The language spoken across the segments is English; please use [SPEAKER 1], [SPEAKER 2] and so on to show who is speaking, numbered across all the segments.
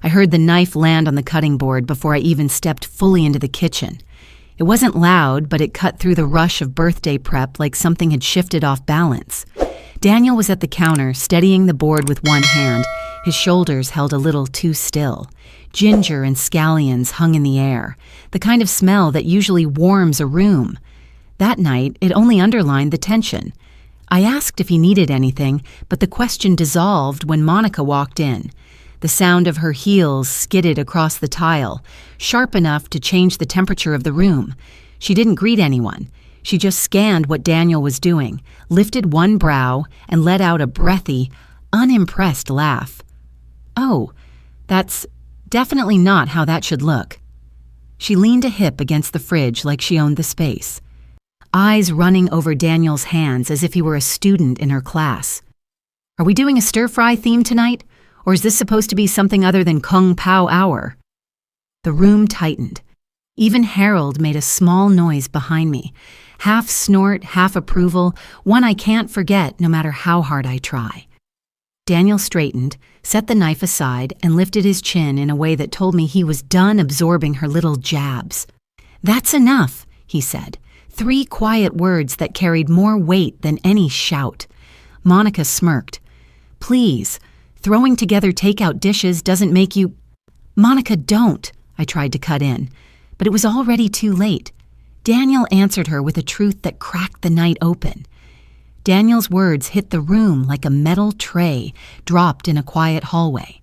[SPEAKER 1] I heard the knife land on the cutting board before I even stepped fully into the kitchen. It wasn't loud, but it cut through the rush of birthday prep like something had shifted off balance. Daniel was at the counter, steadying the board with one hand. His shoulders held a little too still. Ginger and scallions hung in the air, the kind of smell that usually warms a room. That night, it only underlined the tension. I asked if he needed anything, but the question dissolved when Monica walked in. The sound of her heels skidded across the tile, sharp enough to change the temperature of the room. She didn't greet anyone. She just scanned what Daniel was doing, lifted one brow, and let out a breathy, unimpressed laugh. "Oh, that's definitely not how that should look." She leaned a hip against the fridge like she owned the space, eyes running over Daniel's hands as if he were a student in her class. "Are we doing a stir-fry theme tonight? Or is this supposed to be something other than Kung Pao hour?" The room tightened. Even Harold made a small noise behind me, half snort, half approval, one I can't forget no matter how hard I try. Daniel straightened, set the knife aside, and lifted his chin in a way that told me he was done absorbing her little jabs. "That's enough," he said, 3 quiet words that carried more weight than any shout. Monica smirked. "Please. Throwing together takeout dishes doesn't make you—" "Monica, don't," I tried to cut in, but it was already too late. Daniel answered her with a truth that cracked the night open. Daniel's words hit the room like a metal tray dropped in a quiet hallway.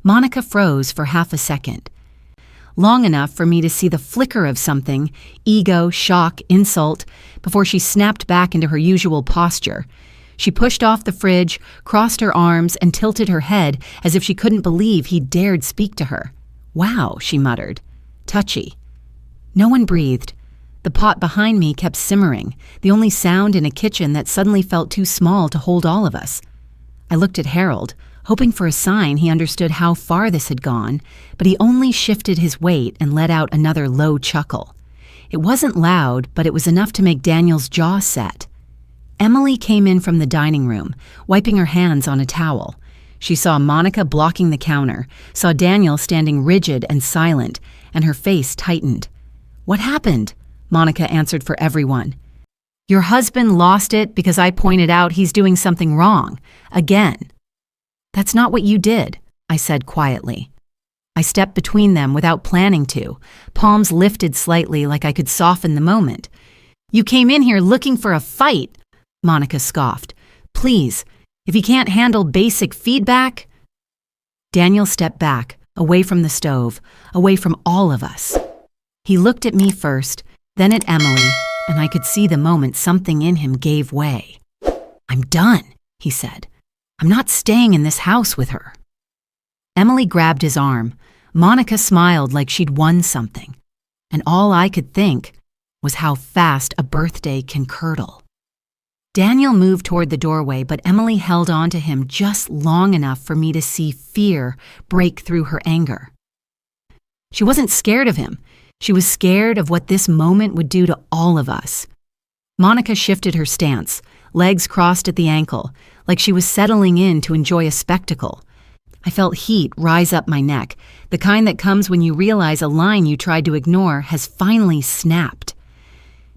[SPEAKER 1] Monica froze for half a second, long enough for me to see the flicker of something, ego, shock, insult, before she snapped back into her usual posture. She pushed off the fridge, crossed her arms, and tilted her head as if she couldn't believe he dared speak to her. "Wow," she muttered. "Touchy." No one breathed. The pot behind me kept simmering, the only sound in a kitchen that suddenly felt too small to hold all of us. I looked at Harold, hoping for a sign he understood how far this had gone, but he only shifted his weight and let out another low chuckle. It wasn't loud, but it was enough to make Daniel's jaw set. Emily came in from the dining room, wiping her hands on a towel. She saw Monica blocking the counter, saw Daniel standing rigid and silent, and her face tightened. "What happened?" Monica answered for everyone. "Your husband lost it because I pointed out he's doing something wrong. Again." "That's not what you did," I said quietly. I stepped between them without planning to, palms lifted slightly like I could soften the moment. "You came in here looking for a fight," Monica scoffed. "Please, if you can't handle basic feedback—" Daniel stepped back, away from the stove, away from all of us. He looked at me first, then at Emily, and I could see the moment something in him gave way. "I'm done," he said. "I'm not staying in this house with her." Emily grabbed his arm. Monica smiled like she'd won something. And all I could think was how fast a birthday can curdle. Daniel moved toward the doorway, but Emily held on to him just long enough for me to see fear break through her anger. She wasn't scared of him. She was scared of what this moment would do to all of us. Monica shifted her stance, legs crossed at the ankle, like she was settling in to enjoy a spectacle. I felt heat rise up my neck, the kind that comes when you realize a line you tried to ignore has finally snapped.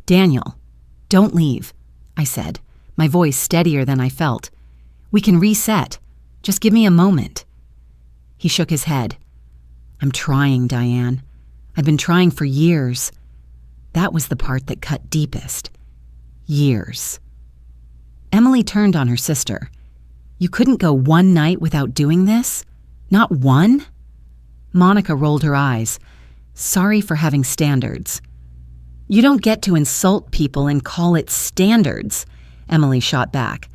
[SPEAKER 1] "Daniel, don't leave," I said, my voice steadier than I felt. "We can reset. Just give me a moment." He shook his head. "I'm trying, Diane. I've been trying for years." That was the part that cut deepest. Years. Emily turned on her sister. "You couldn't go one night without doing this? Not one?" Monica rolled her eyes. "Sorry for having standards." "You don't get to insult people and call it standards," Emily shot back.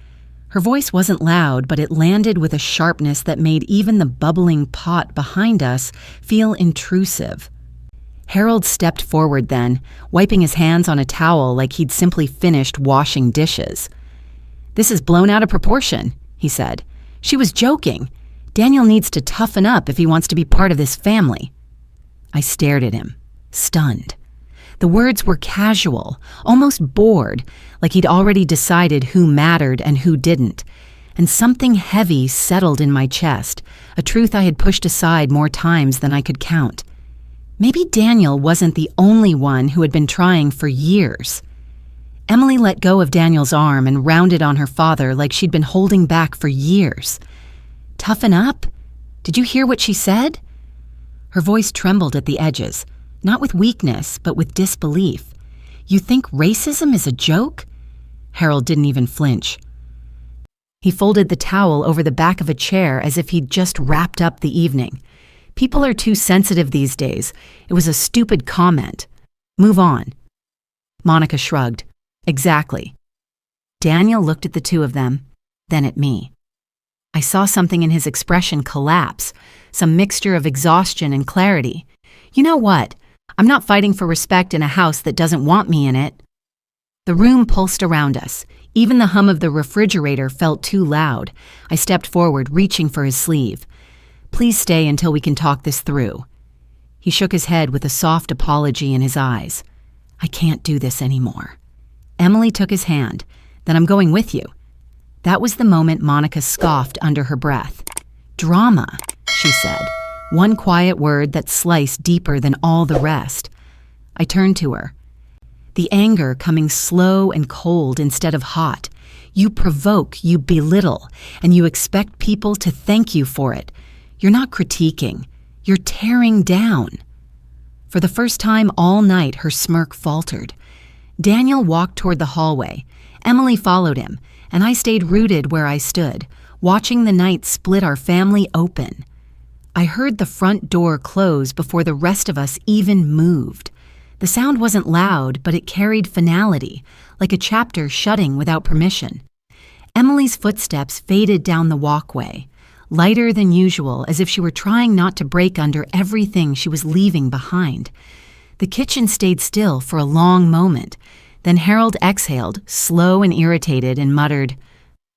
[SPEAKER 1] Her voice wasn't loud, but it landed with a sharpness that made even the bubbling pot behind us feel intrusive. Harold stepped forward then, wiping his hands on a towel like he'd simply finished washing dishes. "This is blown out of proportion," he said. "She was joking. Daniel needs to toughen up if he wants to be part of this family." I stared at him, stunned. The words were casual, almost bored, like he'd already decided who mattered and who didn't. and something heavy settled in my chest, a truth I had pushed aside more times than I could count. Maybe Daniel wasn't the only one who had been trying for years. Emily let go of Daniel's arm and rounded on her father like she'd been holding back for years. "Toughen up? Did you hear what she said?" Her voice trembled at the edges, not with weakness, but with disbelief. "You think racism is a joke?" Harold didn't even flinch. He folded the towel over the back of a chair as if he'd just wrapped up the evening. "People are too sensitive these days. It was a stupid comment. Move on." Monica shrugged. "Exactly." Daniel looked at the two of them, then at me. I saw something in his expression collapse, some mixture of exhaustion and clarity. "You know what? I'm not fighting for respect in a house that doesn't want me in it." The room pulsed around us. Even the hum of the refrigerator felt too loud. I stepped forward, reaching for his sleeve. "Please stay until we can talk this through." He shook his head with a soft apology in his eyes. "I can't do this anymore." Emily took his hand. "Then I'm going with you." That was the moment Monica scoffed under her breath. "Drama," she said, one quiet word that sliced deeper than all the rest. I turned to her, the anger coming slow and cold instead of hot. "You provoke, you belittle, and you expect people to thank you for it. You're not critiquing, you're tearing down." For the first time all night, her smirk faltered. Daniel walked toward the hallway. Emily followed him, and I stayed rooted where I stood, watching the night split our family open. I heard the front door close before the rest of us even moved. The sound wasn't loud, but it carried finality, like a chapter shutting without permission. Emily's footsteps faded down the walkway, lighter than usual, as if she were trying not to break under everything she was leaving behind. The kitchen stayed still for a long moment. Then Harold exhaled, slow and irritated, and muttered,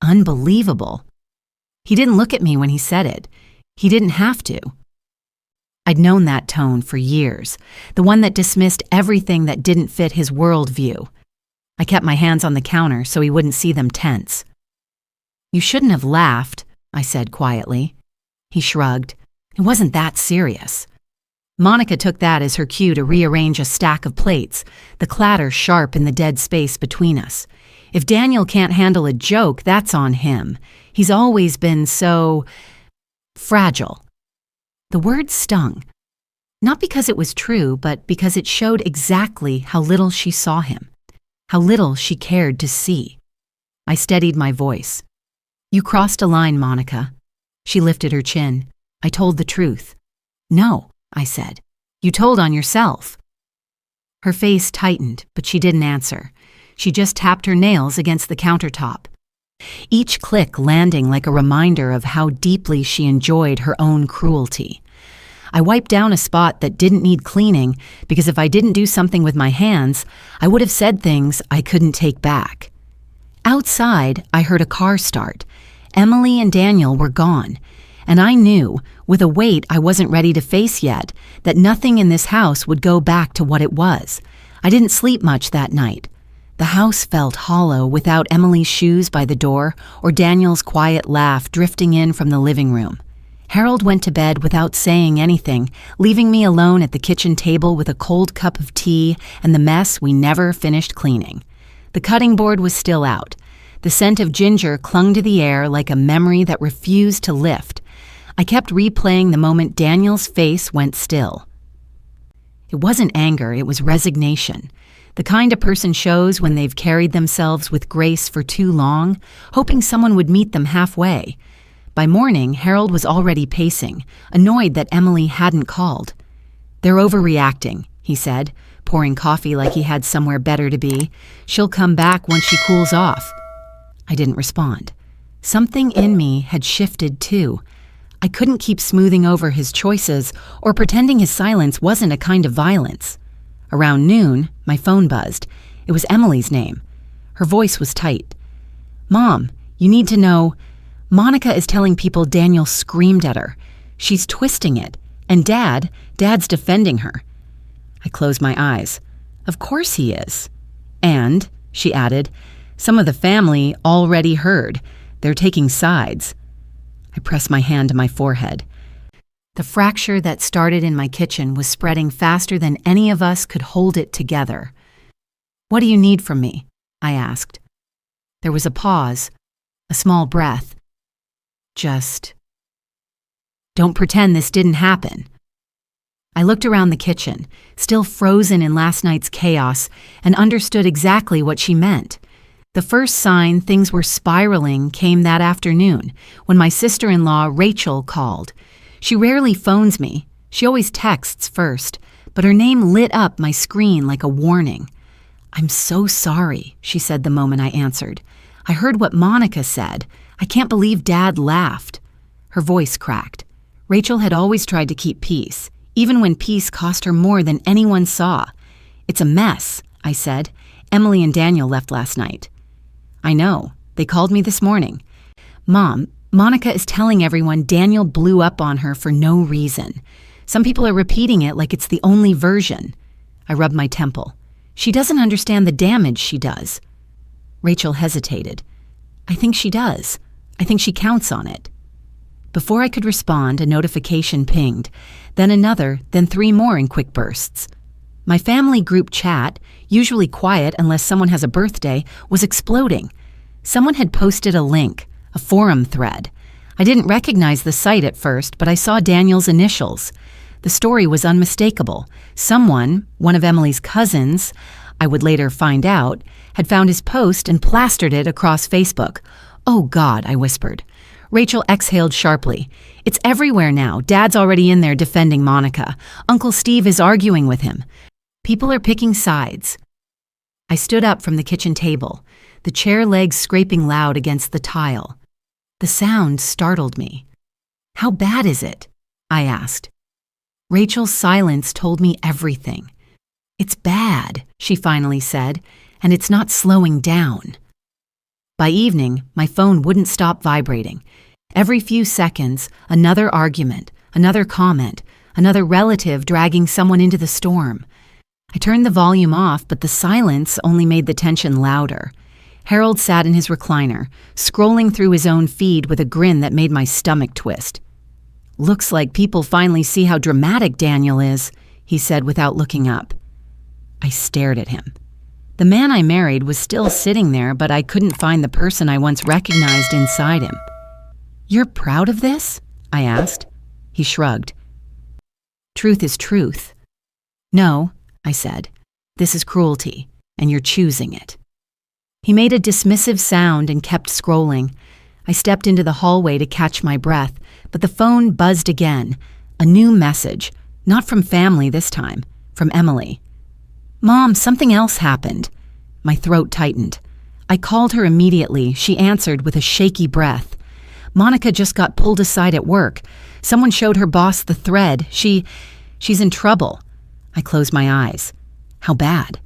[SPEAKER 1] "Unbelievable." He didn't look at me when he said it. He didn't have to. I'd known that tone for years, the one that dismissed everything that didn't fit his worldview. I kept my hands on the counter so he wouldn't see them tense. "You shouldn't have laughed," I said quietly. He shrugged. "It wasn't that serious." Monica took that as her cue to rearrange a stack of plates, the clatter sharp in the dead space between us. If Daniel can't handle a joke, that's on him. He's always been so fragile. The word stung, not because it was true, but because it showed exactly how little she saw him, how little she cared to see. I steadied my voice. "You crossed a line, Monica." She lifted her chin. "I told the truth." "No," I said. "You told on yourself." Her face tightened, but she didn't answer. She just tapped her nails against the countertop, each click landing like a reminder of how deeply she enjoyed her own cruelty. I wiped down a spot that didn't need cleaning because if I didn't do something with my hands, I would have said things I couldn't take back. Outside, I heard a car start. Emily and Daniel were gone, and I knew, with a weight I wasn't ready to face yet, that nothing in this house would go back to what it was. I didn't sleep much that night. The house felt hollow without Emily's shoes by the door or Daniel's quiet laugh drifting in from the living room. Harold went to bed without saying anything, leaving me alone at the kitchen table with a cold cup of tea and the mess we never finished cleaning. The cutting board was still out. The scent of ginger clung to the air like a memory that refused to lift. I kept replaying the moment Daniel's face went still. It wasn't anger, it was resignation. The kind a person shows when they've carried themselves with grace for too long, hoping someone would meet them halfway. By morning, Harold was already pacing, annoyed that Emily hadn't called. "They're overreacting," he said, pouring coffee like he had somewhere better to be. "She'll come back once she cools off." I didn't respond. Something in me had shifted too. I couldn't keep smoothing over his choices or pretending his silence wasn't a kind of violence. Around noon, my phone buzzed. It was Emily's name. Her voice was tight. "Mom, you need to know. Monica is telling people Daniel screamed at her. She's twisting it. And Dad's defending her." I closed my eyes. "Of course he is." "And," she added, "some of the family already heard. They're taking sides. I pressed my hand to my forehead. The fracture that started in my kitchen was spreading faster than any of us could hold it together. "What do you need from me?" I asked. There was a pause, a small breath. "Just don't pretend this didn't happen." I looked around the kitchen, still frozen in last night's chaos, and understood exactly what she meant. The first sign things were spiraling came that afternoon, when my sister-in-law, Rachel, called. She rarely phones me. She always texts first, but her name lit up my screen like a warning. "I'm so sorry," she said the moment I answered. "I heard what Monica said. I can't believe Dad laughed." Her voice cracked. Rachel had always tried to keep peace, even when peace cost her more than anyone saw. "It's a mess," I said. "Emily and Daniel left last night." "I know. They called me this morning." "Mom, Monica is telling everyone Daniel blew up on her for no reason. Some people are repeating it like it's the only version." I rubbed my temple. "She doesn't understand the damage she does." Rachel hesitated. "I think she does. I think she counts on it." Before I could respond, a notification pinged, then another, then 3 more in quick bursts. My family group chat, usually quiet unless someone has a birthday, was exploding. Someone had posted a link, a forum thread. I didn't recognize the site at first, but I saw Daniel's initials. The story was unmistakable. Someone, one of Emily's cousins, I would later find out, had found his post and plastered it across Facebook. "Oh God," I whispered. Rachel exhaled sharply. "It's everywhere now. Dad's already in there defending Monica. Uncle Steve is arguing with him. People are picking sides." I stood up from the kitchen table, the chair legs scraping loud against the tile. The sound startled me. "How bad is it?" I asked. Rachel's silence told me everything. "It's bad," she finally said, "and it's not slowing down." By evening, my phone wouldn't stop vibrating. Every few seconds, another argument, another comment, another relative dragging someone into the storm. I turned the volume off, but the silence only made the tension louder. Harold sat in his recliner, scrolling through his own feed with a grin that made my stomach twist. "Looks like people finally see how dramatic Daniel is," he said without looking up. I stared at him. The man I married was still sitting there, but I couldn't find the person I once recognized inside him. "You're proud of this?" I asked. He shrugged. "Truth is truth." "No," I said. "This is cruelty, and you're choosing it." He made a dismissive sound and kept scrolling. I stepped into the hallway to catch my breath, but the phone buzzed again. A new message, not from family this time, from Emily. "Mom, something else happened." My throat tightened. I called her immediately. She answered with a shaky breath. "Monica just got pulled aside at work. Someone showed her boss the thread. She's in trouble." I closed my eyes. "How bad?"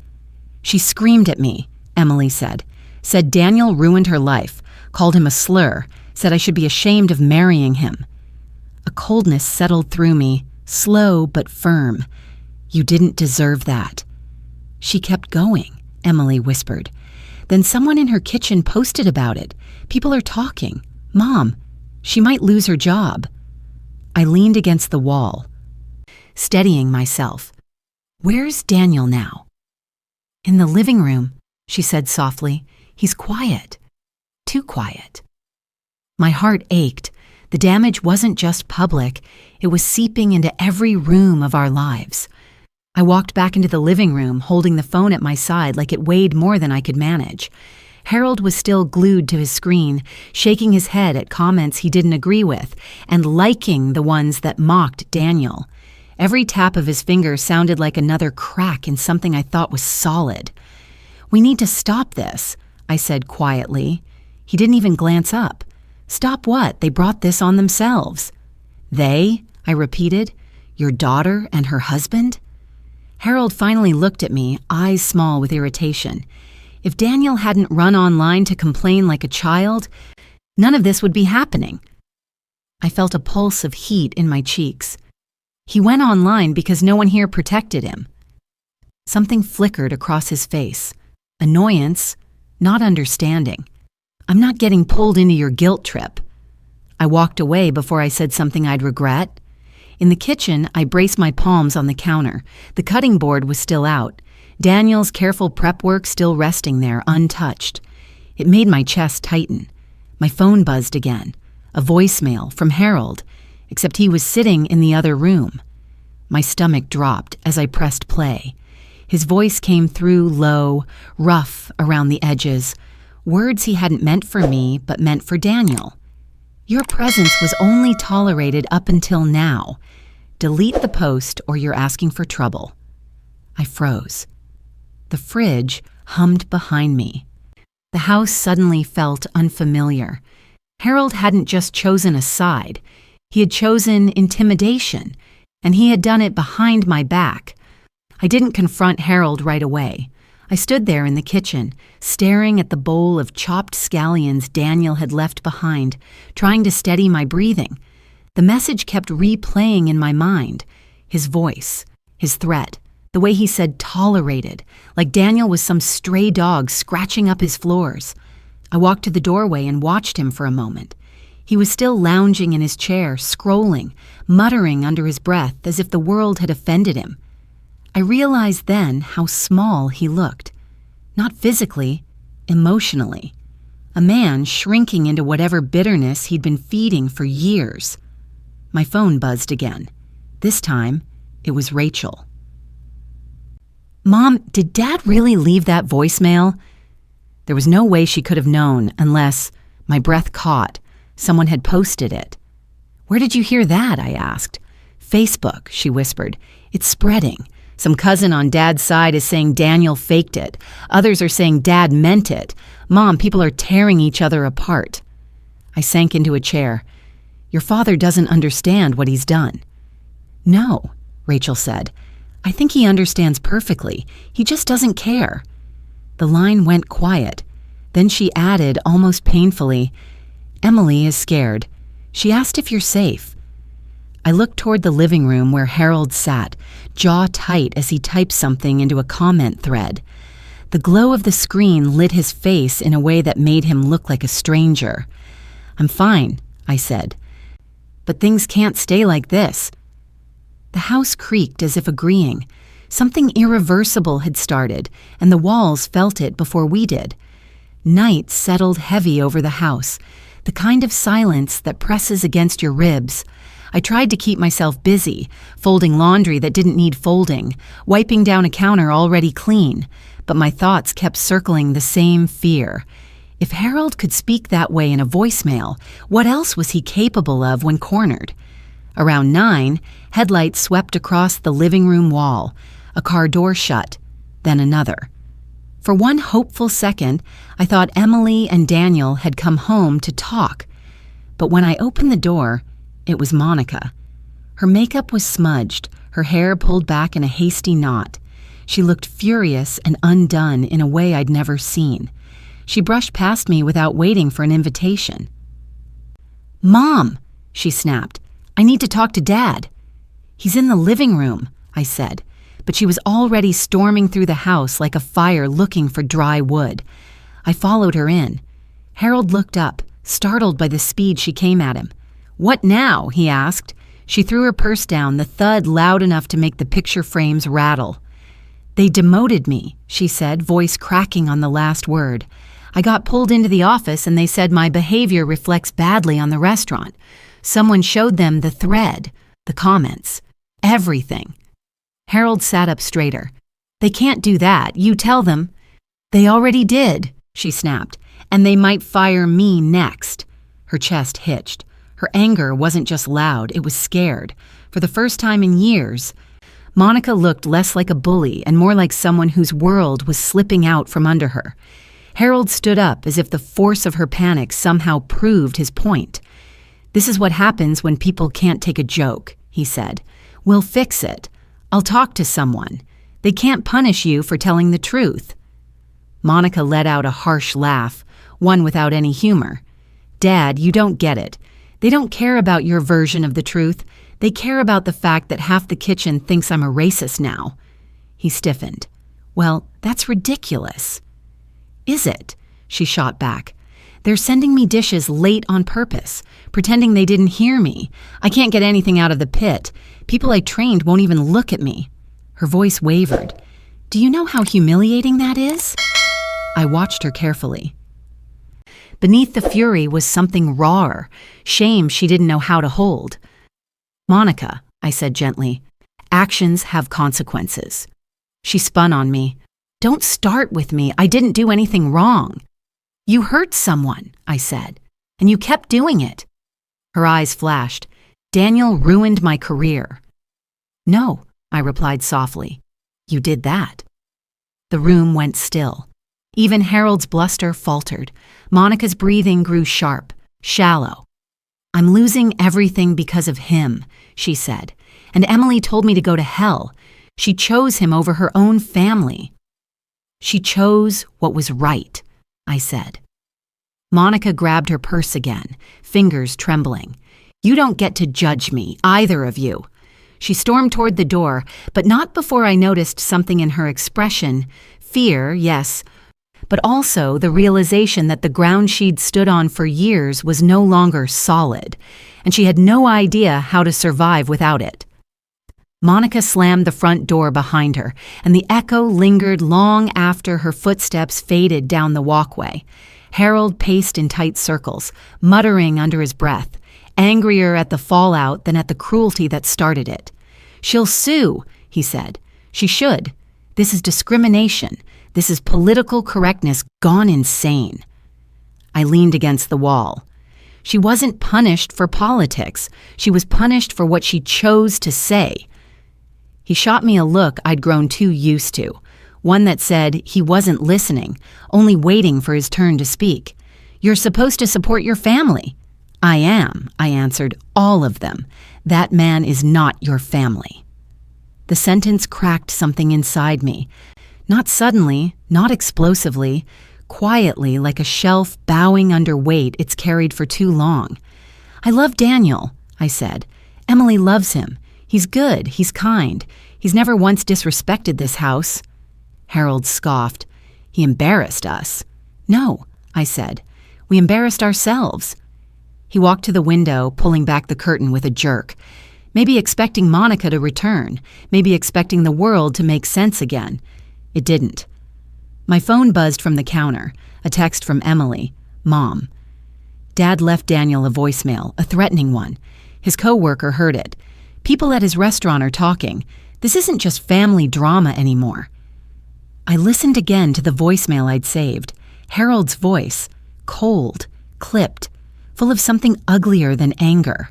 [SPEAKER 1] "She screamed at me," Emily said. "Said Daniel ruined her life, called him a slur, said I should be ashamed of marrying him." A coldness settled through me, slow but firm. "You didn't deserve that." "She kept going," Emily whispered. "Then someone in her kitchen posted about it. People are talking. Mom, she might lose her job." I leaned against the wall, steadying myself. "Where's Daniel now?" "In the living room," she said softly. "He's quiet. Too quiet." My heart ached. The damage wasn't just public. It was seeping into every room of our lives. I walked back into the living room, holding the phone at my side like it weighed more than I could manage. Harold was still glued to his screen, shaking his head at comments he didn't agree with, and liking the ones that mocked Daniel. Every tap of his finger sounded like another crack in something I thought was solid. "We need to stop this," I said quietly. He didn't even glance up. "Stop what? They brought this on themselves." "They?" I repeated. "Your daughter and her husband?" Harold finally looked at me, eyes small with irritation. If Daniel hadn't run online to complain like a child, none of this would be happening. I felt a pulse of heat in my cheeks. He went online because no one here protected him. Something flickered across his face. Annoyance, not understanding. I'm not getting pulled into your guilt trip. I walked away before I said something I'd regret. In the kitchen, I braced my palms on the counter. The cutting board was still out. Daniel's careful prep work still resting there, untouched. It made my chest tighten. My phone buzzed again. A voicemail from Harold, except he was sitting in the other room. My stomach dropped as I pressed play. His voice came through low, rough around the edges, words he hadn't meant for me but meant for Daniel. Your presence was only tolerated up until now. Delete the post or you're asking for trouble. I froze. The fridge hummed behind me. The house suddenly felt unfamiliar. Harold hadn't just chosen a side. He had chosen intimidation, and he had done it behind my back. I didn't confront Harold right away. I stood there in the kitchen, staring at the bowl of chopped scallions Daniel had left behind, trying to steady my breathing. The message kept replaying in my mind. His voice, his threat, the way he said tolerated, like Daniel was some stray dog scratching up his floors. I walked to the doorway and watched him for a moment. He was still lounging in his chair, scrolling, muttering under his breath as if the world had offended him. I realized then how small he looked. Not physically, emotionally. A man shrinking into whatever bitterness he'd been feeding for years. My phone buzzed again. This time, it was Rachel. "Mom, did Dad really leave that voicemail?" There was no way she could have known unless, my breath caught, someone had posted it. "Where did you hear that?" I asked. "Facebook," she whispered. "It's spreading. Some cousin on Dad's side is saying Daniel faked it. Others are saying Dad meant it. Mom, people are tearing each other apart." I sank into a chair. "Your father doesn't understand what he's done." "No," Rachel said. "I think he understands perfectly. He just doesn't care." The line went quiet. Then she added, almost painfully, "Emily is scared. She asked if you're safe." I looked toward the living room where Harold sat, jaw tight as he typed something into a comment thread. The glow of the screen lit his face in a way that made him look like a stranger. "I'm fine," I said. "But things can't stay like this." The house creaked as if agreeing. Something irreversible had started, and the walls felt it before we did. Night settled heavy over the house, the kind of silence that presses against your ribs. I tried to keep myself busy, folding laundry that didn't need folding, wiping down a counter already clean, but my thoughts kept circling the same fear. If Harold could speak that way in a voicemail, what else was he capable of when cornered? Around 9, headlights swept across the living room wall. A car door shut, then another. For one hopeful second, I thought Emily and Daniel had come home to talk. But when I opened the door, it was Monica. Her makeup was smudged, her hair pulled back in a hasty knot. She looked furious and undone in a way I'd never seen. She brushed past me without waiting for an invitation. "Mom," she snapped, "I need to talk to Dad." "He's in the living room," I said, but she was already storming through the house like a fire looking for dry wood. I followed her in. Harold looked up, startled by the speed she came at him. "What now?" he asked. She threw her purse down, the thud loud enough to make the picture frames rattle. "They demoted me," she said, voice cracking on the last word. "I got pulled into the office and they said my behavior reflects badly on the restaurant. Someone showed them the thread, the comments, everything." Harold sat up straighter. "They can't do that. You tell them." "They already did," she snapped, "and they might fire me next." Her chest hitched. Her anger wasn't just loud, it was scared. For the first time in years, Monica looked less like a bully and more like someone whose world was slipping out from under her. Harold stood up as if the force of her panic somehow proved his point. "This is what happens when people can't take a joke," he said. "We'll fix it. I'll talk to someone. They can't punish you for telling the truth." Monica let out a harsh laugh, one without any humor. "Dad, you don't get it. They don't care about your version of the truth. They care about the fact that half the kitchen thinks I'm a racist now." He stiffened. "Well, that's ridiculous." "Is it?" she shot back. They're sending me dishes late on purpose, pretending they didn't hear me. I can't get anything out of the pit. People I trained won't even look at me." Her voice wavered. "Do you know how humiliating that is?" I watched her carefully. Beneath the fury was something rawer, shame she didn't know how to hold. "Monica," I said gently, "actions have consequences." She spun on me. "Don't start with me. I didn't do anything wrong." "You hurt someone," I said, "and you kept doing it." Her eyes flashed. "Daniel ruined my career." "No," I replied softly. "You did that." The room went still. Even Harold's bluster faltered. Monica's breathing grew sharp, shallow. "I'm losing everything because of him," she said. "And Emily told me to go to hell. She chose him over her own family." "She chose what was right," I said. Monica grabbed her purse again, fingers trembling. "You don't get to judge me, either of you." She stormed toward the door, but not before I noticed something in her expression. Fear, yes, but also the realization that the ground she'd stood on for years was no longer solid, and she had no idea how to survive without it. Monica slammed the front door behind her, and the echo lingered long after her footsteps faded down the walkway. Harold paced in tight circles, muttering under his breath, angrier at the fallout than at the cruelty that started it. "She'll sue," he said. "She should. This is discrimination. This is political correctness gone insane." I leaned against the wall. She wasn't punished for politics. She was punished for what she chose to say. He shot me a look I'd grown too used to, one that said he wasn't listening, only waiting for his turn to speak. "You're supposed to support your family." "I am," I answered, "all of them. That man is not your family." The sentence cracked something inside me. Not suddenly, not explosively, quietly like a shelf bowing under weight it's carried for too long. "I love Daniel," I said. "Emily loves him. He's good, he's kind. He's never once disrespected this house." Harold scoffed. "He embarrassed us." "No," I said. "We embarrassed ourselves." He walked to the window, pulling back the curtain with a jerk. Maybe expecting Monica to return, maybe expecting the world to make sense again. It didn't. My phone buzzed from the counter, a text from Emily, "Mom." Dad left Daniel a voicemail, a threatening one. His coworker heard it. "People at his restaurant are talking. This isn't just family drama anymore." I listened again to the voicemail I'd saved. Harold's voice, cold, clipped, full of something uglier than anger.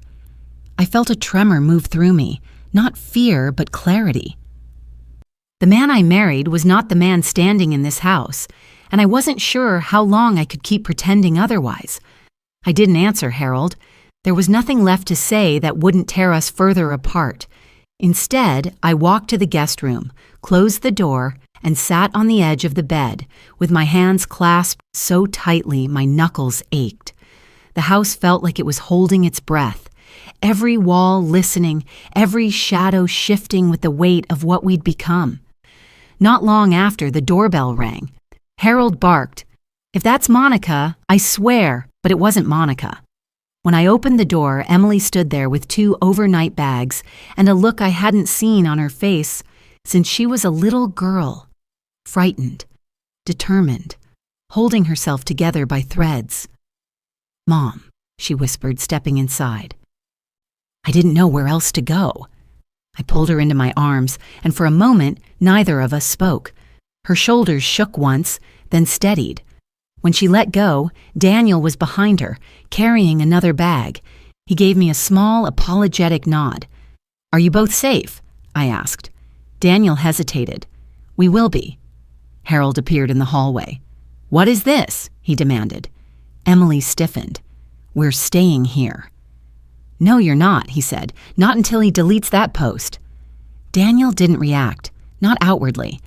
[SPEAKER 1] I felt a tremor move through me, not fear, but clarity. The man I married was not the man standing in this house, and I wasn't sure how long I could keep pretending otherwise. I didn't answer Harold. There was nothing left to say that wouldn't tear us further apart. Instead, I walked to the guest room, closed the door, and sat on the edge of the bed, with my hands clasped so tightly my knuckles ached. The house felt like it was holding its breath, every wall listening, every shadow shifting with the weight of what we'd become. Not long after, the doorbell rang. Harold barked. "If that's Monica, I swear," but it wasn't Monica. When I opened the door, Emily stood there with 2 overnight bags and a look I hadn't seen on her face since she was a little girl. Frightened, determined, holding herself together by threads. "Mom," she whispered, stepping inside. I didn't know where else to go. I pulled her into my arms, and for a moment, neither of us spoke. Her shoulders shook once, then steadied. When she let go, Daniel was behind her, carrying another bag. He gave me a small, apologetic nod. "Are you both safe?" I asked. Daniel hesitated. "We will be." Harold appeared in the hallway. "What is this?" he demanded. Emily stiffened. "We're staying here." "No, you're not," he said. "Not until he deletes that post." Daniel didn't react, not outwardly,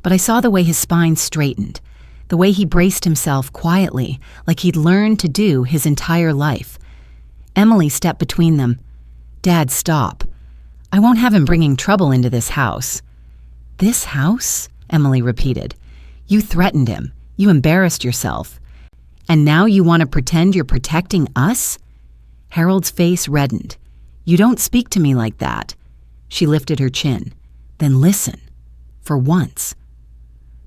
[SPEAKER 1] but I saw the way his spine straightened, the way he braced himself quietly, like he'd learned to do his entire life. Emily stepped between them. "Dad, stop. I won't have him bringing trouble into this house." "This house?" Emily repeated. "You threatened him. You embarrassed yourself." And now you want to pretend you're protecting us? Harold's face reddened. You don't speak to me like that. She lifted her chin. Then listen. For once.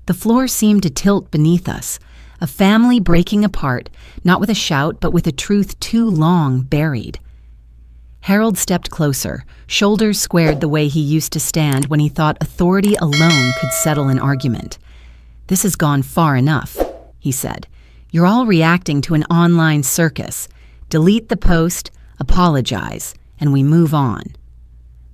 [SPEAKER 1] The floor seemed to tilt beneath us, a family breaking apart, not with a shout, but with a truth too long buried. Harold stepped closer, shoulders squared the way he used to stand when he thought authority alone could settle an argument. This has gone far enough, he said. You're all reacting to an online circus. Delete the post, apologize, and we move on.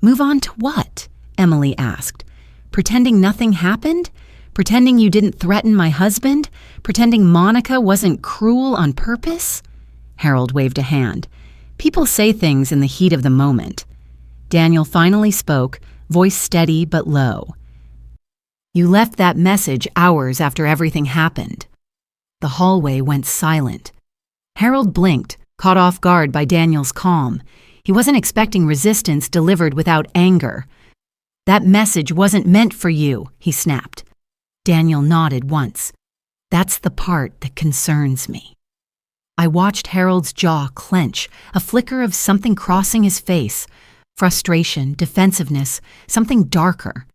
[SPEAKER 1] Move on to what? Emily asked. Pretending nothing happened? Pretending you didn't threaten my husband? Pretending Monica wasn't cruel on purpose? Harold waved a hand. People say things in the heat of the moment. Daniel finally spoke, voice steady but low. You left that message hours after everything happened. The hallway went silent. Harold blinked, caught off guard by Daniel's calm. He wasn't expecting resistance delivered without anger. That message wasn't meant for you, he snapped. Daniel nodded once. That's the part that concerns me. I watched Harold's jaw clench, a flicker of something crossing his face. Frustration, defensiveness, something darker.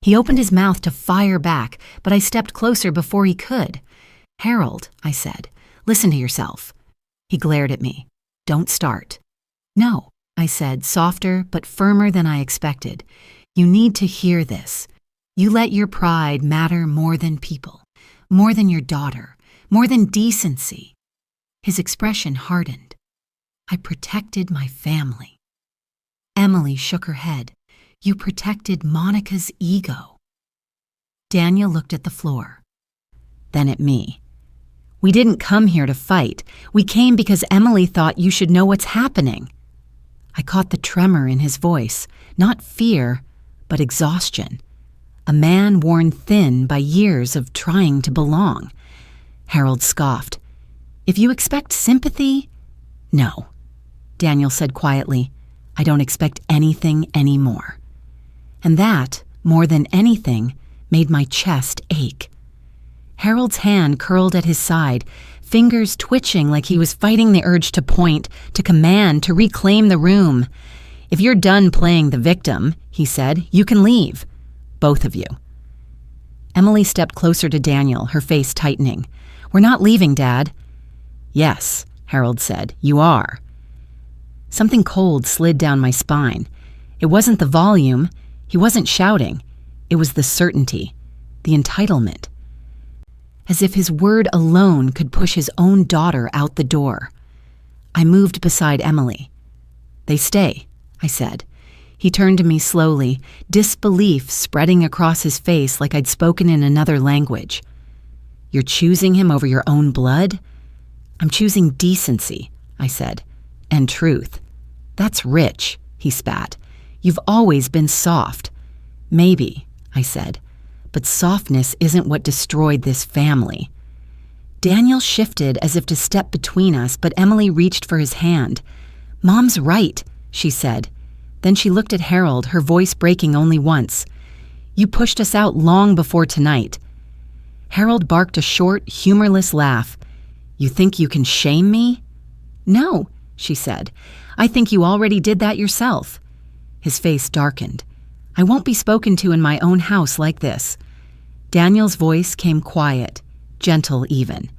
[SPEAKER 1] He opened his mouth to fire back, but I stepped closer before he could. Harold, I said, listen to yourself. He glared at me. Don't start. No, I said, softer but firmer than I expected. You need to hear this. You let your pride matter more than people, more than your daughter, more than decency. His expression hardened. I protected my family. Emily shook her head. You protected Monica's ego. Daniel looked at the floor, then at me. We didn't come here to fight. We came because Emily thought you should know what's happening. I caught the tremor in his voice, not fear, but exhaustion. A man worn thin by years of trying to belong. Harold scoffed. If you expect sympathy, no. Daniel said quietly, I don't expect anything anymore. And that, more than anything, made my chest ache. Harold's hand curled at his side, fingers twitching like he was fighting the urge to point, to command, to reclaim the room. If you're done playing the victim, he said, you can leave. Both of you. Emily stepped closer to Daniel, her face tightening. We're not leaving, Dad. Yes, Harold said, you are. Something cold slid down my spine. It wasn't the volume. He wasn't shouting. It was the certainty, the entitlement. As if his word alone could push his own daughter out the door. I moved beside Emily. They stay, I said. He turned to me slowly, disbelief spreading across his face like I'd spoken in another language. You're choosing him over your own blood? I'm choosing decency, I said, and truth. That's rich, he spat. You've always been soft. Maybe, I said, but softness isn't what destroyed this family. Daniel shifted as if to step between us, but Emily reached for his hand. Mom's right, she said. Then she looked at Harold, her voice breaking only once. You pushed us out long before tonight. Harold barked a short, humorless laugh. You think you can shame me? No, she said. I think you already did that yourself. His face darkened. I won't be spoken to in my own house like this. Daniel's voice came quiet, gentle even.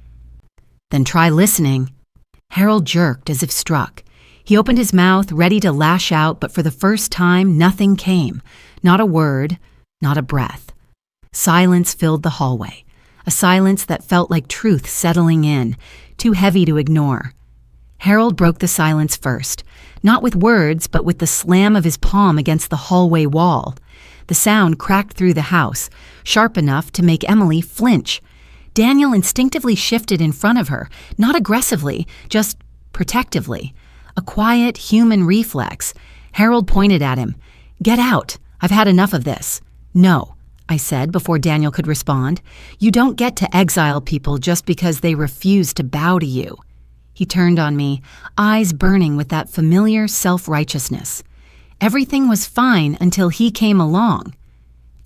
[SPEAKER 1] Then try listening. Harold jerked as if struck. He opened his mouth, ready to lash out, but for the first time, nothing came. Not a word, not a breath. Silence filled the hallway, a silence that felt like truth settling in, too heavy to ignore. Harold broke the silence first, not with words, but with the slam of his palm against the hallway wall. The sound cracked through the house, sharp enough to make Emily flinch. Daniel instinctively shifted in front of her, not aggressively, just protectively. A quiet, human reflex. Harold pointed at him. Get out. I've had enough of this. No, I said before Daniel could respond. You don't get to exile people just because they refuse to bow to you. He turned on me, eyes burning with that familiar self-righteousness. Everything was fine until he came along.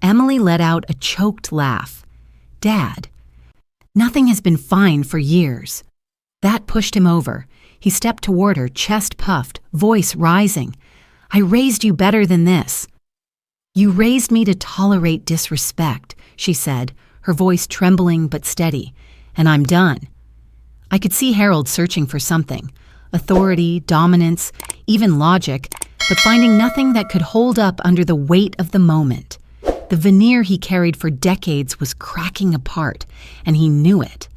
[SPEAKER 1] Emily let out a choked laugh. Dad, nothing has been fine for years. That pushed him over. He stepped toward her, chest puffed, voice rising. "I raised you better than this." "You raised me to tolerate disrespect," she said, her voice trembling but steady. "And I'm done." I could see Harold searching for something. Authority, dominance, even logic, but finding nothing that could hold up under the weight of the moment. The veneer he carried for decades was cracking apart, and he knew it.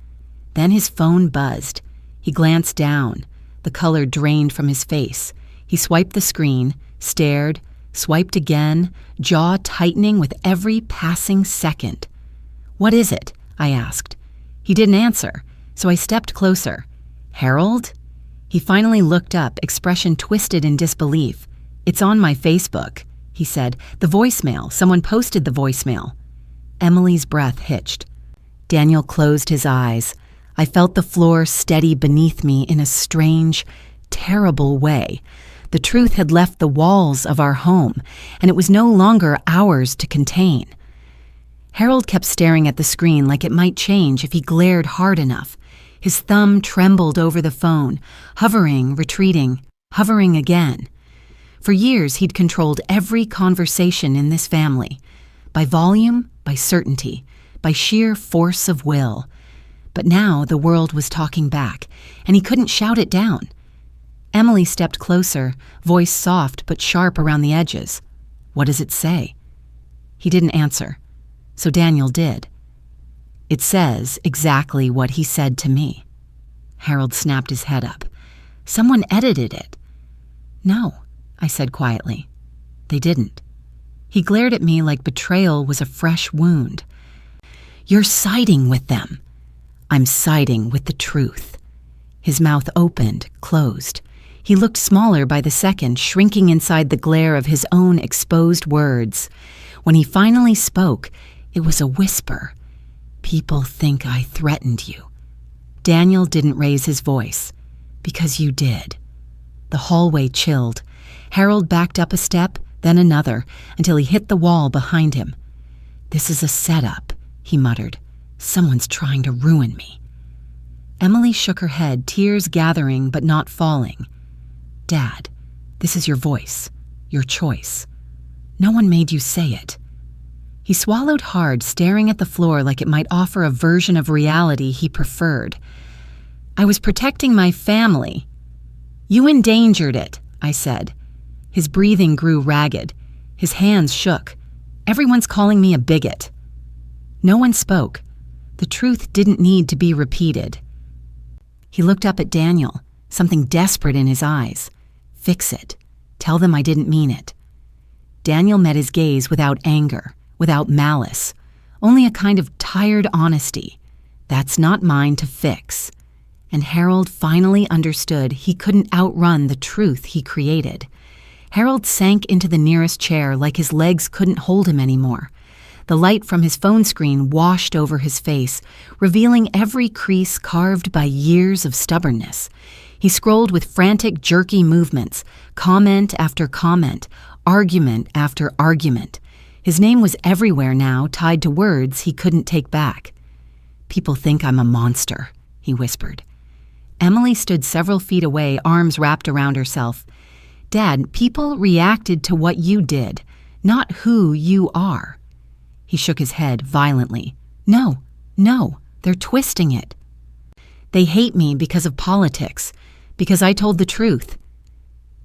[SPEAKER 1] Then his phone buzzed. He glanced down. The color drained from his face. He swiped the screen, stared, swiped again, jaw tightening with every passing second. "What is it?" I asked. He didn't answer, so I stepped closer. "Harold?" He finally looked up, expression twisted in disbelief. "It's on my Facebook," he said. "The voicemail. Someone posted the voicemail." Emily's breath hitched. Daniel closed his eyes. I felt the floor steady beneath me in a strange, terrible way. The truth had left the walls of our home, and it was no longer ours to contain. Harold kept staring at the screen like it might change if he glared hard enough. His thumb trembled over the phone, hovering, retreating, hovering again. For years, he'd controlled every conversation in this family. By volume, by certainty, by sheer force of will. But now the world was talking back, and he couldn't shout it down. Emily stepped closer, voice soft but sharp around the edges. "What does it say?" He didn't answer, so Daniel did. "It says exactly what he said to me." Harold snapped his head up. "Someone edited it." "No," I said quietly. "They didn't." He glared at me like betrayal was a fresh wound. "You're siding with them." "I'm siding with the truth." His mouth opened, closed. He looked smaller by the second, shrinking inside the glare of his own exposed words. When he finally spoke, it was a whisper. "People think I threatened you." Daniel didn't raise his voice. "Because you did." The hallway chilled. Harold backed up a step, then another, until he hit the wall behind him. "This is a setup," he muttered. "Someone's trying to ruin me." Emily shook her head, tears gathering but not falling. "Dad, this is your voice, your choice. No one made you say it." He swallowed hard, staring at the floor like it might offer a version of reality he preferred. "I was protecting my family." "You endangered it," I said. His breathing grew ragged. His hands shook. "Everyone's calling me a bigot." No one spoke. The truth didn't need to be repeated. He looked up at Daniel, something desperate in his eyes. "Fix it. Tell them I didn't mean it." Daniel met his gaze without anger, without malice, only a kind of tired honesty. "That's not mine to fix." And Harold finally understood he couldn't outrun the truth he created. Harold sank into the nearest chair like his legs couldn't hold him anymore. The light from his phone screen washed over his face, revealing every crease carved by years of stubbornness. He scrolled with frantic, jerky movements, comment after comment, argument after argument. His name was everywhere now, tied to words he couldn't take back. "People think I'm a monster," he whispered. Emily stood several feet away, arms wrapped around herself. "Dad, people reacted to what you did, not who you are." He shook his head violently. No, they're twisting it. "They hate me because of politics, because I told the truth."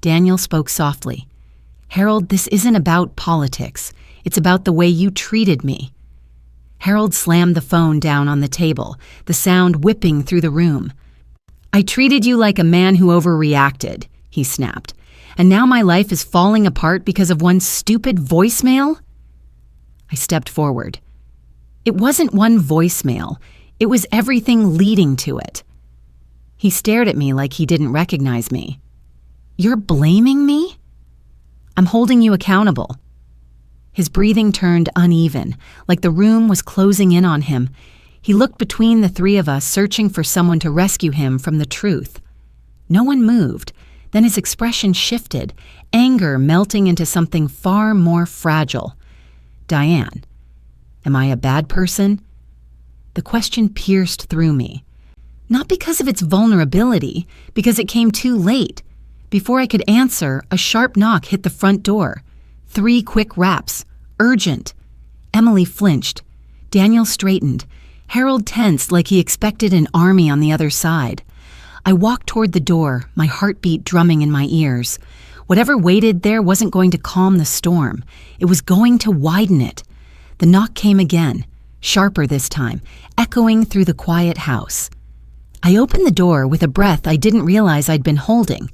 [SPEAKER 1] Daniel spoke softly. "Harold, this isn't about politics. It's about the way you treated me." Harold slammed the phone down on the table, the sound whipping through the room. "I treated you like a man who overreacted," he snapped. "And now my life is falling apart because of one stupid voicemail?" I stepped forward. It wasn't one voicemail. It was everything leading to it. He stared at me like he didn't recognize me. "You're blaming me?" "I'm holding you accountable." His breathing turned uneven, like the room was closing in on him. He looked between the three of us, searching for someone to rescue him from the truth. No one moved. Then his expression shifted, anger melting into something far more fragile. "Diane, am I a bad person?" The question pierced through me. Not because of its vulnerability, because it came too late. Before I could answer, a sharp knock hit the front door. 3 quick raps. Urgent. Emily flinched. Daniel straightened. Harold tensed like he expected an army on the other side. I walked toward the door, my heartbeat drumming in my ears. Whatever waited there wasn't going to calm the storm. It was going to widen it. The knock came again, sharper this time, echoing through the quiet house. I opened the door with a breath I didn't realize I'd been holding.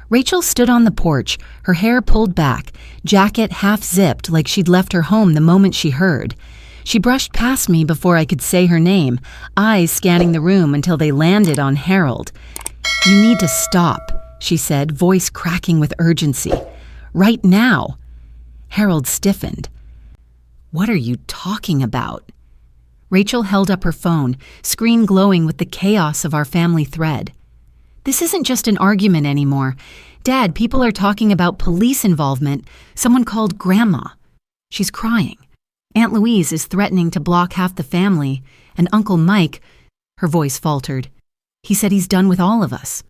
[SPEAKER 1] Rachel stood on the porch, her hair pulled back, jacket half-zipped like she'd left her home the moment she heard. She brushed past me before I could say her name, eyes scanning the room until they landed on Harold. "You need to stop," she said, voice cracking with urgency. "Right now." Harold stiffened. "What are you talking about?" Rachel held up her phone, screen glowing with the chaos of our family thread. "This isn't just an argument anymore. Dad, people are talking about police involvement. Someone called Grandma. She's crying. Aunt Louise is threatening to block half the family, and Uncle Mike," her voice faltered, "he said he's done with all of us."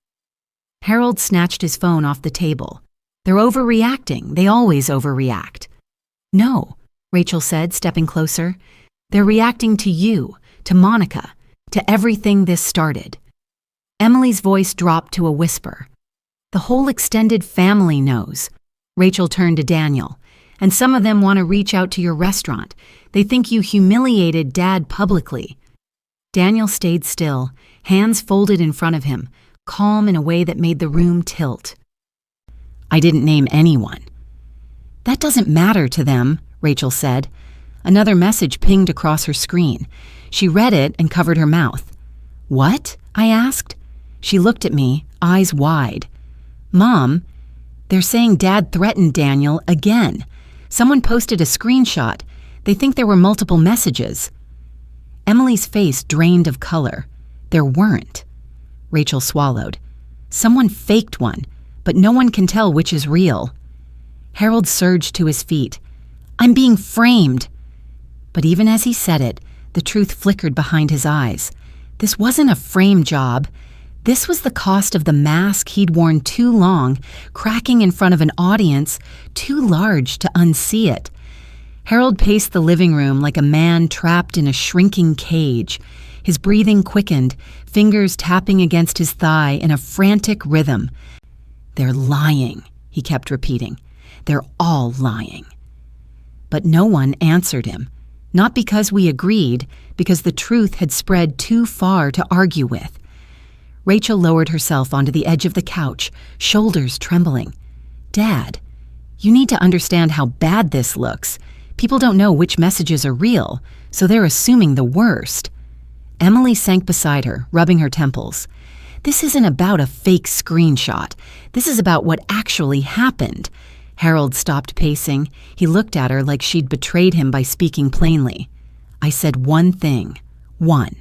[SPEAKER 1] Harold snatched his phone off the table. "They're overreacting. They always overreact." "No," Rachel said, stepping closer. "They're reacting to you, to Monica, to everything this started." Emily's voice dropped to a whisper. "The whole extended family knows." Rachel turned to Daniel. "And some of them want to reach out to your restaurant. They think you humiliated Dad publicly." Daniel stayed still, hands folded in front of him, calm in a way that made the room tilt. "I didn't name anyone." "That doesn't matter to them," Rachel said. Another message pinged across her screen. She read it and covered her mouth. "What?" I asked. She looked at me, eyes wide. "Mom, they're saying Dad threatened Daniel again. Someone posted a screenshot. They think there were multiple messages." Emily's face drained of color. There weren't. Rachel swallowed. "Someone faked one, but no one can tell which is real." Harold surged to his feet. "I'm being framed." But even as he said it, the truth flickered behind his eyes. This wasn't a frame job. This was the cost of the mask he'd worn too long, cracking in front of an audience too large to unsee it. Harold paced the living room like a man trapped in a shrinking cage. His breathing quickened, fingers tapping against his thigh in a frantic rhythm. "They're lying," he kept repeating. "They're all lying." But no one answered him. Not because we agreed, because the truth had spread too far to argue with. Rachel lowered herself onto the edge of the couch, shoulders trembling. "Dad, you need to understand how bad this looks. People don't know which messages are real, so they're assuming the worst." Emily sank beside her, rubbing her temples. "This isn't about a fake screenshot. This is about what actually happened." Harold stopped pacing. He looked at her like she'd betrayed him by speaking plainly. "I said one thing. One.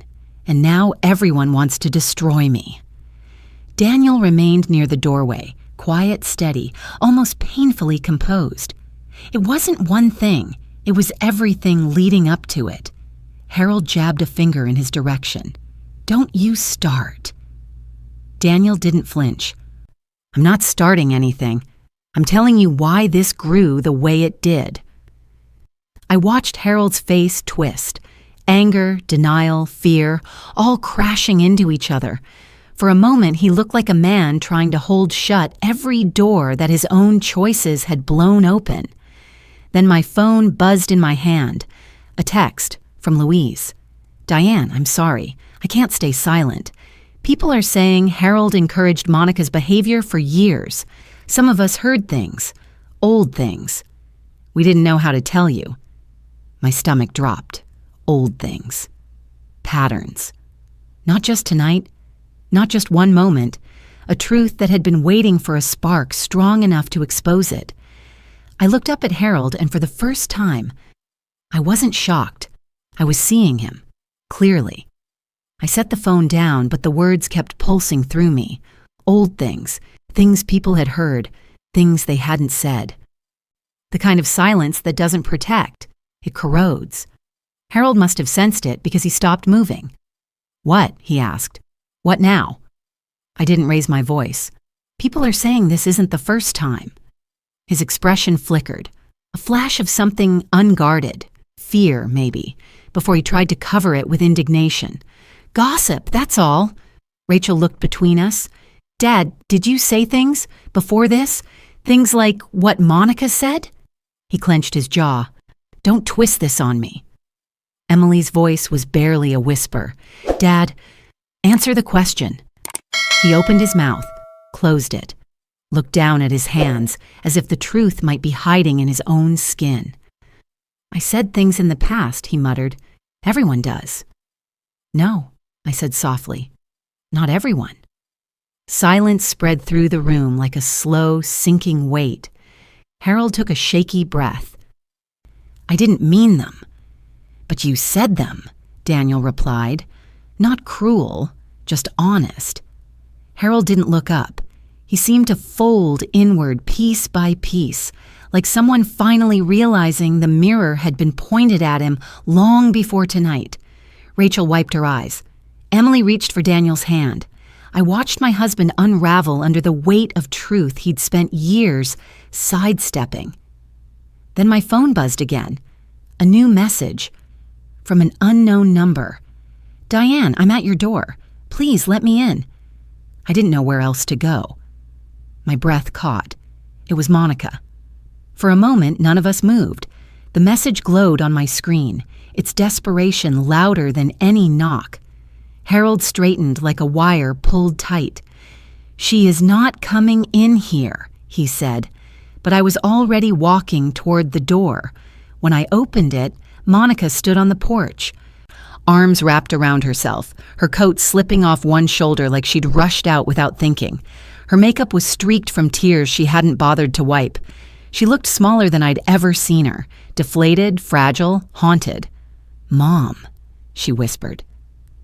[SPEAKER 1] And now everyone wants to destroy me." Daniel remained near the doorway, quiet, steady, almost painfully composed. It wasn't one thing. It was everything leading up to it. Harold jabbed a finger in his direction. "Don't you start." Daniel didn't flinch. "I'm not starting anything. I'm telling you why this grew the way it did." I watched Harold's face twist. Anger, denial, fear, all crashing into each other. For a moment, he looked like a man trying to hold shut every door that his own choices had blown open. Then my phone buzzed in my hand. A text from Louise. "Diane, I'm sorry. I can't stay silent. People are saying Harold encouraged Monica's behavior for years. Some of us heard things, old things. We didn't know how to tell you." My stomach dropped. Old things. Patterns. Not just tonight, not just one moment, a truth that had been waiting for a spark strong enough to expose it. I looked up at Harold, and for the first time, I wasn't shocked. I was seeing him, clearly. I set the phone down, but the words kept pulsing through me. Old things, things people had heard, things they hadn't said. The kind of silence that doesn't protect, it corrodes. Harold must have sensed it because he stopped moving. "What?" he asked. What now? I didn't raise my voice. People are saying this isn't the first time. His expression flickered, a flash of something unguarded, fear maybe, before he tried to cover it with indignation. Gossip, that's all. Rachel looked between us. Dad, did you say things before this? Things like what Monica said? He clenched his jaw. Don't twist this on me. Emily's voice was barely a whisper. Dad, answer the question. He opened his mouth, closed it, looked down at his hands as if the truth might be hiding in his own skin. I said things in the past, he muttered. Everyone does. No, I said softly. Not everyone. Silence spread through the room like a slow, sinking weight. Harold took a shaky breath. I didn't mean them. But you said them, Daniel replied. Not cruel, just honest. Harold didn't look up. He seemed to fold inward piece by piece, like someone finally realizing the mirror had been pointed at him long before tonight. Rachel wiped her eyes. Emily reached for Daniel's hand. I watched my husband unravel under the weight of truth he'd spent years sidestepping. Then my phone buzzed again. A new message from an unknown number. Diane, I'm at your door. Please let me in. I didn't know where else to go. My breath caught. It was Monica. For a moment, none of us moved. The message glowed on my screen, its desperation louder than any knock. Harold straightened like a wire pulled tight. She is not coming in here, he said, but I was already walking toward the door. When I opened it, Monica stood on the porch, arms wrapped around herself, her coat slipping off one shoulder like she'd rushed out without thinking. Her makeup was streaked from tears she hadn't bothered to wipe. She looked smaller than I'd ever seen her, deflated, fragile, haunted. Mom, she whispered.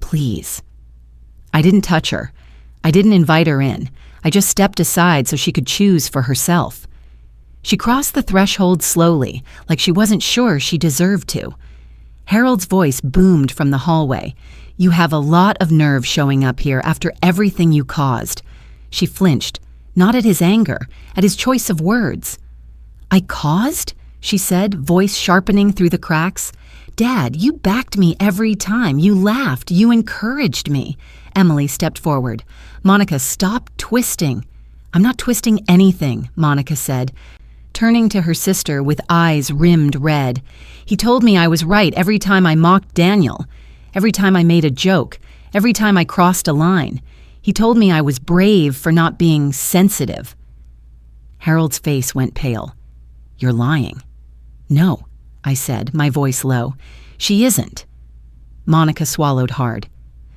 [SPEAKER 1] Please. I didn't touch her. I didn't invite her in. I just stepped aside so she could choose for herself. She crossed the threshold slowly, like she wasn't sure she deserved to. Harold's voice boomed from the hallway. You have a lot of nerve showing up here after everything you caused. She flinched, not at his anger, at his choice of words. I caused? She said, voice sharpening through the cracks. Dad, you backed me every time. You laughed. You encouraged me. Emily stepped forward. Monica, stop twisting. I'm not twisting anything, Monica said, turning to her sister with eyes rimmed red. He told me I was right every time I mocked Daniel, every time I made a joke, every time I crossed a line. He told me I was brave for not being sensitive. Harold's face went pale. You're lying. No, I said, my voice low. She isn't. Monica swallowed hard.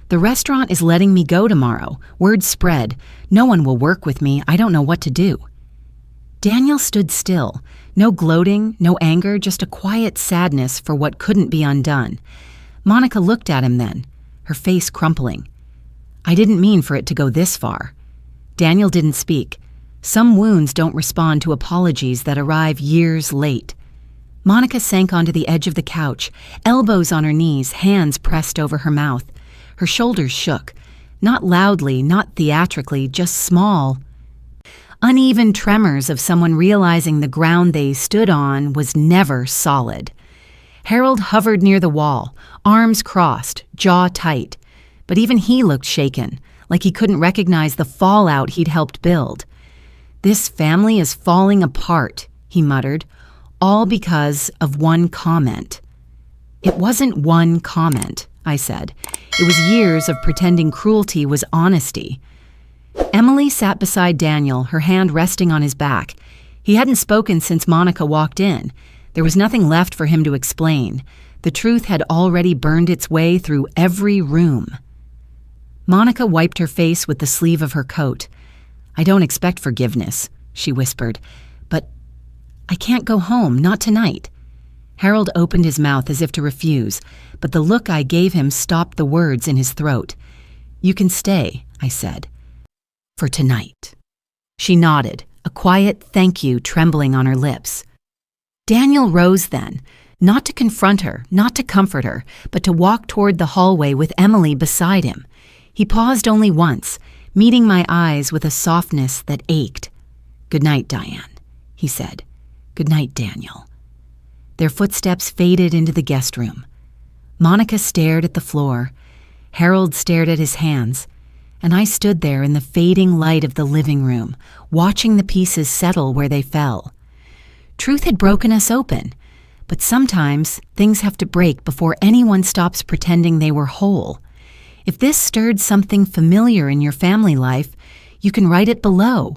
[SPEAKER 1] The restaurant is letting me go tomorrow. Word spread. No one will work with me. I don't know what to do. Daniel stood still. No gloating, no anger, just a quiet sadness for what couldn't be undone. Monica looked at him then, her face crumpling. I didn't mean for it to go this far. Daniel didn't speak. Some wounds don't respond to apologies that arrive years late. Monica sank onto the edge of the couch, elbows on her knees, hands pressed over her mouth. Her shoulders shook, not loudly, not theatrically, just small, uneven tremors of someone realizing the ground they stood on was never solid. Harold hovered near the wall, arms crossed, jaw tight. But even he looked shaken, like he couldn't recognize the fallout he'd helped build. This family is falling apart, he muttered, all because of one comment. It wasn't one comment, I said. It was years of pretending cruelty was honesty. Emily sat beside Daniel, her hand resting on his back. He hadn't spoken since Monica walked in. There was nothing left for him to explain. The truth had already burned its way through every room. Monica wiped her face with the sleeve of her coat. I don't expect forgiveness, she whispered, but I can't go home, not tonight. Harold opened his mouth as if to refuse, but the look I gave him stopped the words in his throat. You can stay, I said. For tonight. She nodded, a quiet thank you trembling on her lips. Daniel rose then, not to confront her, not to comfort her, but to walk toward the hallway with Emily beside him. He paused only once, meeting my eyes with a softness that ached. "Good night, Diane," he said. "Good night, Daniel." Their footsteps faded into the guest room. Monica stared at the floor. Harold stared at his hands. And I stood there in the fading light of the living room, watching the pieces settle where they fell. Truth had broken us open, but sometimes things have to break before anyone stops pretending they were whole. If this stirred something familiar in your family life, you can write it below.